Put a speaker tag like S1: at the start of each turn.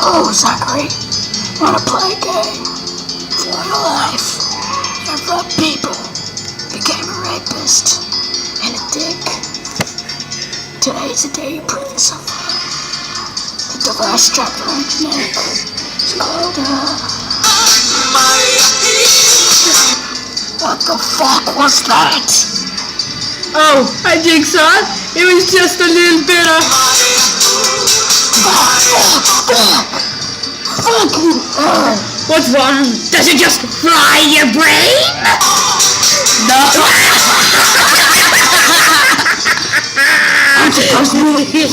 S1: Hello, Zachary. Wanna play a game? For your life, if a people became a rapist and a dick, today's the day you prove yourself wrong. The device strapped around your neck is called, What the fuck was that?
S2: Oh, hi Jigsaw. It was just a little bit of...
S1: Fuck you!
S2: What's wrong? Does it just fry your brain? No.
S1: I'm supposed to be